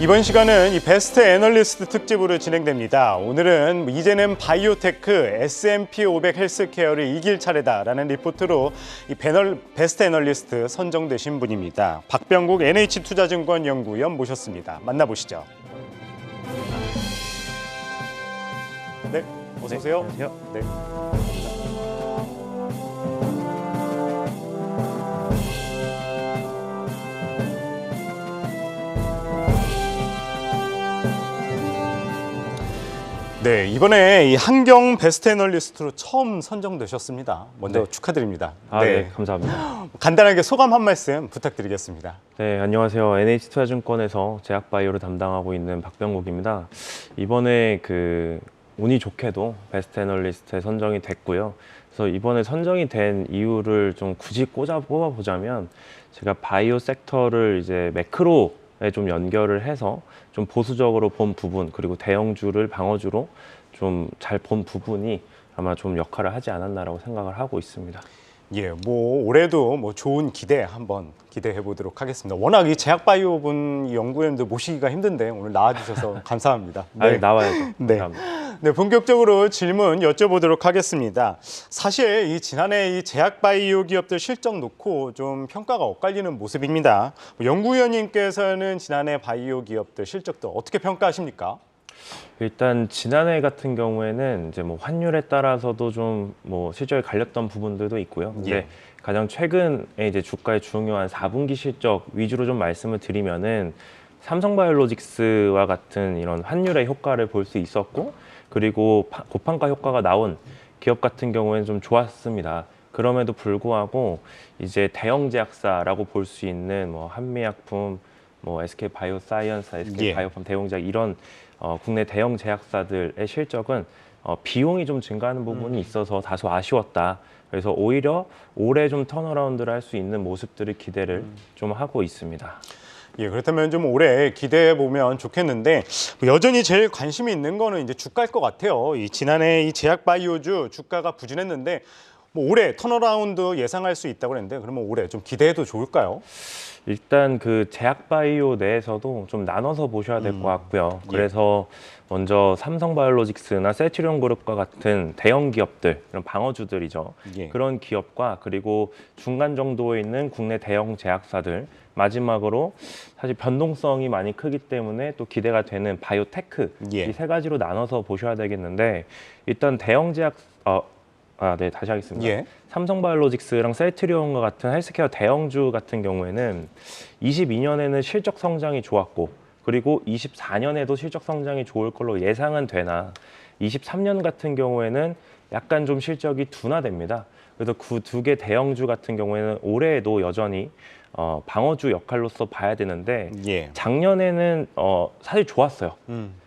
이번 시간은 이 베스트 애널리스트 특집으로 진행됩니다. 오늘은 이제는 바이오테크 S&P 500 헬스케어를 이길 차례다라는 리포트로 이 베스트 애널리스트 선정되신 분입니다. 박병국 NH투자증권 연구위원 모셨습니다. 만나보시죠. 네, 어서 오세요. 안녕하세요. 네. 네, 이번에 이 한경 베스트 애널리스트로 처음 선정되셨습니다. 먼저 네. 축하드립니다. 네, 감사합니다. 간단하게 소감 한 말씀 부탁드리겠습니다. 네, 안녕하세요. NH투자증권에서 제약바이오를 담당하고 있는 박병국입니다. 이번에 운이 좋게도 베스트 애널리스트에 선정이 됐고요. 그래서 이번에 선정이 된 이유를 좀 굳이 뽑아보자면 제가 바이오 섹터를 이제 매크로에 좀 연결을 해서 좀 보수적으로 본 부분, 그리고 대형주를 방어주로 좀 잘 본 부분이 아마 좀 역할을 하지 않았나라고 생각을 하고 있습니다. 예, 올해도 좋은 기대 한번 기대해 보도록 하겠습니다. 워낙 이 제약바이오 분 연구원들 모시기가 힘든데 오늘 나와주셔서 감사합니다. 네. 나와야죠. 네. 감사합니다. 네, 본격적으로 질문 여쭤보도록 하겠습니다. 사실 이 지난해 이 제약바이오 기업들 실적 놓고 좀 평가가 엇갈리는 모습입니다. 연구위원님께서는 지난해 바이오 기업들 실적도 어떻게 평가하십니까? 일단 지난해 같은 경우에는 이제 환율에 따라서도 좀 실적이 갈렸던 부분들도 있고요. 근데 예. 가장 최근에 이제 주가의 중요한 4분기 실적 위주로 좀 말씀을 드리면은 삼성바이오로직스와 같은 이런 환율의 효과를 볼 수 있었고, 그리고 고판가 효과가 나온 기업 같은 경우에는 좀 좋았습니다. 그럼에도 불구하고 이제 대형 제약사라고 볼 수 있는 한미약품, SK바이오사이언스, SK바이오팜, 대웅제약 이런 국내 대형 제약사들의 실적은 비용이 좀 증가하는 부분이 있어서 다소 아쉬웠다. 그래서 오히려 올해 좀 턴어라운드를 할 수 있는 모습들을 기대를 좀 하고 있습니다. 예, 그렇다면 좀 올해 기대해 보면 좋겠는데 여전히 제일 관심이 있는 거는 이제 주가일 것 같아요. 이 지난해 이 제약바이오주 주가가 부진했는데 올해 턴어라운드 예상할 수 있다고 했는데 그러면 올해 좀 기대해도 좋을까요? 일단 제약바이오 내에서도 좀 나눠서 보셔야 될 것 같고요. 예. 그래서 먼저 삼성바이오로직스나 셀트리온그룹과 같은 대형 기업들, 이런 방어주들이죠. 예. 그런 기업과 그리고 중간 정도에 있는 국내 대형 제약사들, 마지막으로 사실 변동성이 많이 크기 때문에 또 기대가 되는 바이오테크, 예. 이 세 가지로 나눠서 보셔야 되겠는데, 일단 대형 제약 네, 다시 하겠습니다. 예. 삼성바이오로직스랑 셀트리온과 같은 헬스케어 대형주 같은 경우에는 22년에는 실적 성장이 좋았고, 그리고 24년에도 실적 성장이 좋을 걸로 예상은 되나 23년 같은 경우에는 약간 좀 실적이 둔화됩니다. 그래서 그 두 개 대형주 같은 경우에는 올해에도 여전히 방어주 역할로서 봐야 되는데, 예. 작년에는 사실 좋았어요.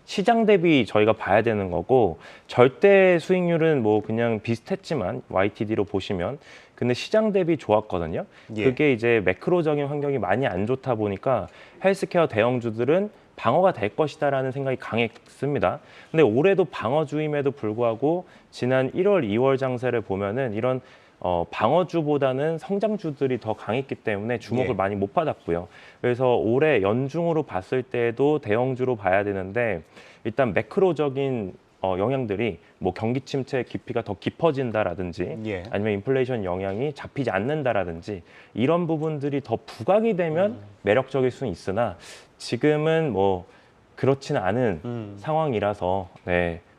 시장 대비 저희가 봐야 되는 거고, 절대 수익률은 그냥 비슷했지만 YTD로 보시면, 근데 시장 대비 좋았거든요. 예. 그게 이제 매크로적인 환경이 많이 안 좋다 보니까 헬스케어 대형주들은 방어가 될 것이다라는 생각이 강했습니다. 근데 올해도 방어주임에도 불구하고 지난 1월, 2월 장세를 보면은 이런 방어주보다는 성장주들이 더 강했기 때문에 주목을 예. 많이 못 받았고요. 그래서 올해 연중으로 봤을 때도 대형주로 봐야 되는데, 일단 매크로적인 영향들이 경기 침체 깊이가 더 깊어진다라든지, 예. 아니면 인플레이션 영향이 잡히지 않는다라든지, 이런 부분들이 더 부각이 되면 매력적일 수는 있으나 지금은 그렇지는 않은 상황이라서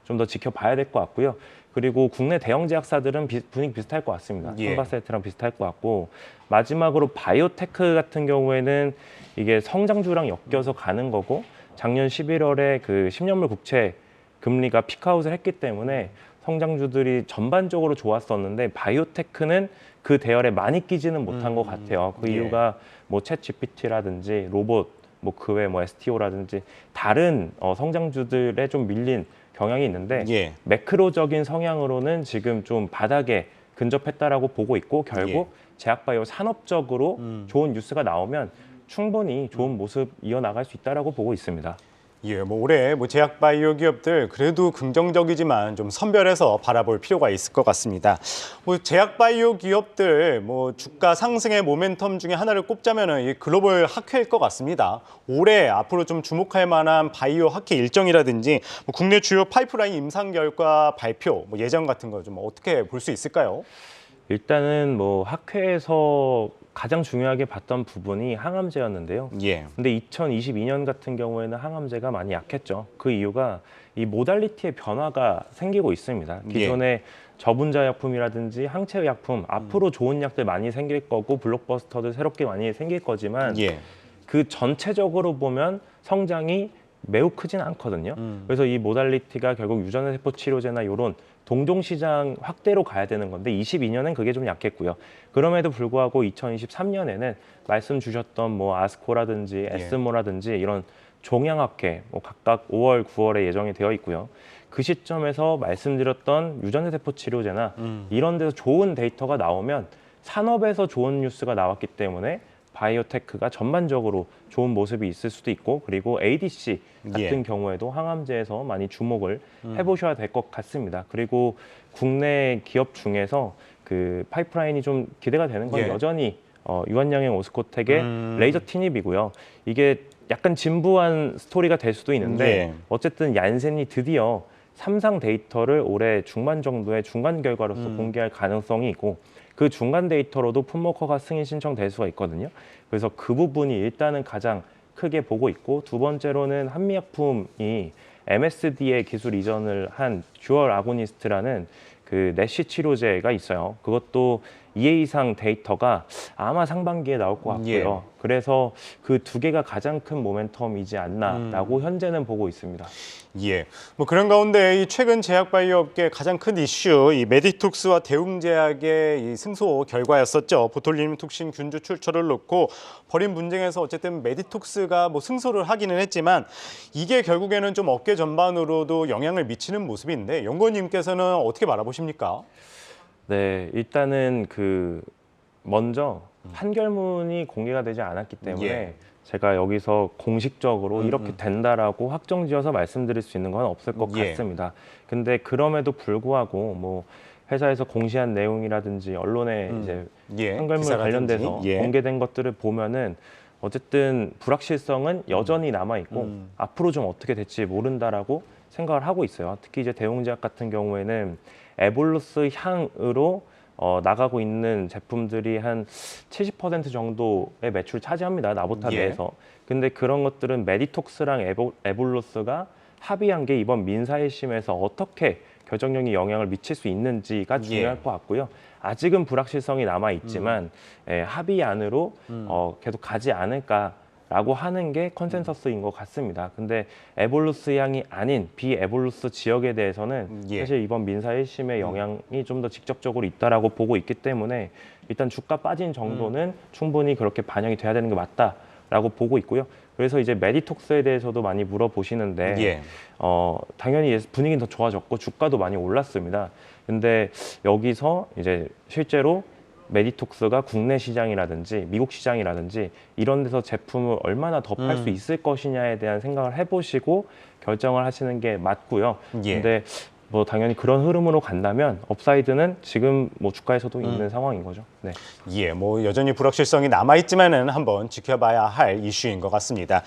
좀 더 지켜봐야 될 것 같고요. 그리고 국내 대형 제약사들은 분위기 비슷할 것 같습니다. 예. 삼바세트랑 비슷할 것 같고, 마지막으로 바이오테크 같은 경우에는 이게 성장주랑 엮여서 가는 거고, 작년 11월에 10년물 국채 금리가 피크아웃을 했기 때문에 성장주들이 전반적으로 좋았었는데, 바이오테크는 그 대열에 많이 끼지는 못한 것 같아요. 그 예. 이유가 챗 GPT라든지 로봇, 그 외 STO라든지 다른 성장주들에 좀 밀린 경향이 있는데, 예. 매크로적인 성향으로는 지금 좀 바닥에 근접했다라고 보고 있고, 결국 제약바이오 산업적으로 좋은 뉴스가 나오면 충분히 좋은 모습 이어나갈 수 있다라고 보고 있습니다. 예, 뭐 올해 뭐 제약 바이오 기업들 그래도 긍정적이지만 좀 선별해서 바라볼 필요가 있을 것 같습니다. 뭐 제약 바이오 기업들 뭐 주가 상승의 모멘텀 중에 하나를 꼽자면은 이 글로벌 학회일 것 같습니다. 올해 앞으로 좀 주목할 만한 바이오 학회 일정이라든지 뭐 국내 주요 파이프라인 임상 결과 발표 뭐 예정 같은 거 좀 어떻게 볼 수 있을까요? 일단은 뭐 학회에서 가장 중요하게 봤던 부분이 항암제였는데요. 예. 근데 2022년 같은 경우에는 항암제가 많이 약했죠. 그 이유가 이 모달리티의 변화가 생기고 있습니다. 기존의 저분자 약품이라든지 항체의 약품 앞으로 좋은 약들 많이 생길 거고 블록버스터들 새롭게 많이 생길 거지만 예. 그 전체적으로 보면 성장이 매우 크진 않거든요. 그래서 이 모달리티가 결국 유전자 세포 치료제나 이런 동종 시장 확대로 가야 되는 건데 22년은 그게 좀 약했고요. 그럼에도 불구하고 2023년에는 말씀 주셨던 뭐 아스코라든지 에스모라든지 이런 종양학회 뭐 각각 5월, 9월에 예정이 되어 있고요. 그 시점에서 말씀드렸던 유전자 세포 치료제나 이런 데서 좋은 데이터가 나오면 산업에서 좋은 뉴스가 나왔기 때문에 바이오테크가 전반적으로 좋은 모습이 있을 수도 있고 그리고 ADC 같은 경우에도 항암제에서 많이 주목을 해보셔야 될 것 같습니다. 그리고 국내 기업 중에서 그 파이프라인이 좀 기대가 되는 건 여전히 유한양행 오스코텍의 레이저 티닙이고요. 이게 약간 진부한 스토리가 될 수도 있는데 어쨌든 얀센이 드디어 3상 데이터를 올해 중반 정도의 중간 결과로서 공개할 가능성이 있고 그 중간 데이터로도 풋모커가 승인 신청될 수가 있거든요. 그래서 그 부분이 일단은 가장 크게 보고 있고 두 번째로는 한미약품이 MSD의 기술 이전을 한 듀얼 아고니스트라는 그 내시 치료제가 있어요. 그것도 2회 이상 데이터가 아마 상반기에 나올 것 같고요. 그래서 그 두 개가 가장 큰 모멘텀이지 않나라고 현재는 보고 있습니다. 예. 뭐 그런 가운데 이 최근 제약 바이오 업계 가장 큰 이슈 이 메디톡스와 대웅제약의 이 승소 결과였었죠. 보톨리눔 톡신 균주 출처를 놓고 벌인 분쟁에서 어쨌든 메디톡스가 뭐 승소를 하기는 했지만 이게 결국에는 좀 업계 전반으로도 영향을 미치는 모습인데 연구원님께서는 어떻게 바라보십니까? 네, 일단은 그 먼저 판결문이 공개가 되지 않았기 때문에 제가 여기서 공식적으로 이렇게 된다라고 확정지어서 말씀드릴 수 있는 건 없을 것 같습니다. 근데 그럼에도 불구하고 뭐 회사에서 공시한 내용이라든지 언론에 이제 판결문 관련돼서 공개된 것들을 보면은 어쨌든 불확실성은 여전히 남아 있고 앞으로 좀 어떻게 될지 모른다라고 생각을 하고 있어요. 특히 이제 대웅제약 같은 경우에는 에볼루스 향으로 나가고 있는 제품들이 한 70% 정도의 매출을 차지합니다. 나보타 내에서. 근데 그런 것들은 메디톡스랑 에볼루스가 합의한 게 이번 민사 1심에서 어떻게 결정력이 영향을 미칠 수 있는지가 중요할 것 같고요. 아직은 불확실성이 남아 있지만 합의안으로 계속 가지 않을까라고 하는 게 컨센서스인 것 같습니다. 근데 에볼루스 향이 아닌 비에볼루스 지역에 대해서는 사실 이번 민사 1심의 영향이 좀 더 직접적으로 있다라고 보고 있기 때문에 일단 주가 빠진 정도는 충분히 그렇게 반영이 돼야 되는 게 맞다라고 보고 있고요. 그래서 이제 메디톡스에 대해서도 많이 물어보시는데 당연히 분위기는 더 좋아졌고 주가도 많이 올랐습니다. 근데 여기서 이제 실제로 메디톡스가 국내 시장이라든지 미국 시장이라든지 이런 데서 제품을 얼마나 더 팔 수 있을 것이냐에 대한 생각을 해보시고 결정을 하시는 게 맞고요. 근데 뭐 당연히 그런 흐름으로 간다면 업사이드는 지금 뭐 주가에서도 있는 상황인 거죠. 네. 예, 뭐 여전히 불확실성이 남아 있지만은 한번 지켜봐야 할 이슈인 것 같습니다.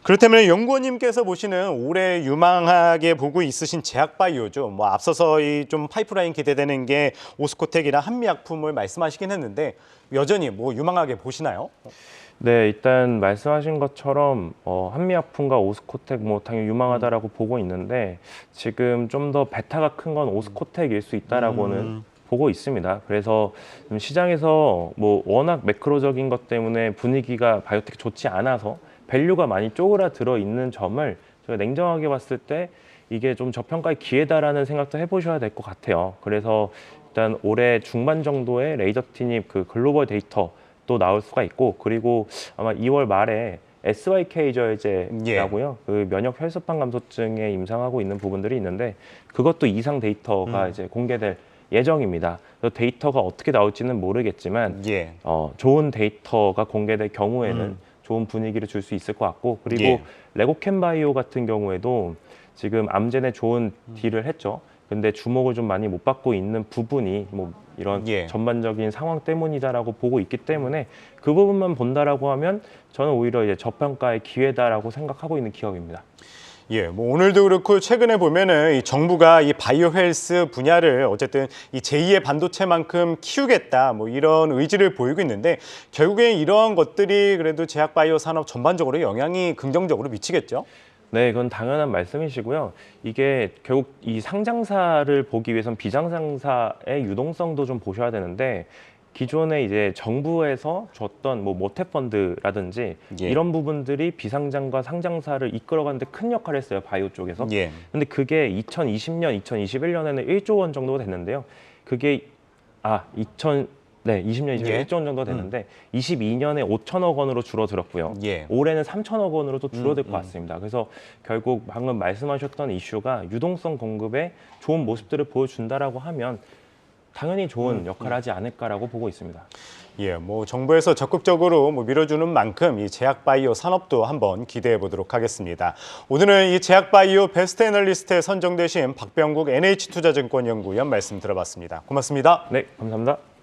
그렇다면 연구원님께서 보시는 올해 유망하게 보고 있으신 제약 바이오죠. 뭐 앞서서 이 좀 파이프라인 기대되는 게 오스코텍이나 한미약품을 말씀하시긴 했는데 여전히 뭐 유망하게 보시나요? 네, 일단 말씀하신 것처럼 한미약품과 오스코텍 뭐 당연히 유망하다라고 보고 있는데 지금 좀 더 베타가 큰 건 오스코텍일 수 있다라고는 보고 있습니다. 그래서 시장에서 뭐 워낙 매크로적인 것 때문에 분위기가 바이오텍 좋지 않아서 밸류가 많이 쪼그라들어 있는 점을 저희가 냉정하게 봤을 때 이게 좀 저평가의 기회다라는 생각도 해보셔야 될 것 같아요. 그래서 일단 올해 중반 정도의 레이저 티닙 그 글로벌 데이터 또 나올 수가 있고 그리고 아마 2월 말에 SYK 저해제라고요. 그 면역 혈소판 감소증에 임상하고 있는 부분들이 있는데 그것도 이상 데이터가 이제 공개될 예정입니다. 그래서 데이터가 어떻게 나올지는 모르겠지만 좋은 데이터가 공개될 경우에는 좋은 분위기를 줄 수 있을 것 같고 그리고 레고캠바이오 같은 경우에도 지금 암젠에 좋은 딜을 했죠. 근데 주목을 좀 많이 못 받고 있는 부분이 뭐 이런 예. 전반적인 상황 때문이다라고 보고 있기 때문에 그 부분만 본다라고 하면 저는 오히려 이제 저평가의 기회다라고 생각하고 있는 기업입니다. 예, 뭐 오늘도 그렇고 최근에 보면은 이 정부가 이 바이오 헬스 분야를 어쨌든 이 제2의 반도체만큼 키우겠다 뭐 이런 의지를 보이고 있는데 결국엔 이러한 것들이 그래도 제약 바이오 산업 전반적으로 영향이 긍정적으로 미치겠죠? 네, 그건 당연한 말씀이시고요. 이게 결국 이 상장사를 보기 위해선 비상장사의 유동성도 좀 보셔야 되는데 기존에 이제 정부에서 줬던 뭐 모태펀드라든지 예. 이런 부분들이 비상장과 상장사를 이끌어가는데 큰 역할을 했어요, 바이오 쪽에서. 예. 근데 그게 2020년, 2021년에는 1조 원 정도 됐는데요. 그게 2020년, 21년 예. 1조 원 정도 됐는데 22년에 5천억 원으로 줄어들었고요. 예. 올해는 3천억 원으로 또 줄어들 것 같습니다. 그래서 결국 방금 말씀하셨던 이슈가 유동성 공급에 좋은 모습들을 보여준다라고 하면 당연히 좋은 역할을 하지 않을까라고 보고 있습니다. 예, 뭐 정부에서 적극적으로 뭐 밀어주는 만큼 이 제약 바이오 산업도 한번 기대해 보도록 하겠습니다. 오늘은 이 제약 바이오 베스트 애널리스트에 선정되신 박병국 NH투자증권 연구위원 말씀 들어봤습니다. 고맙습니다. 네, 감사합니다.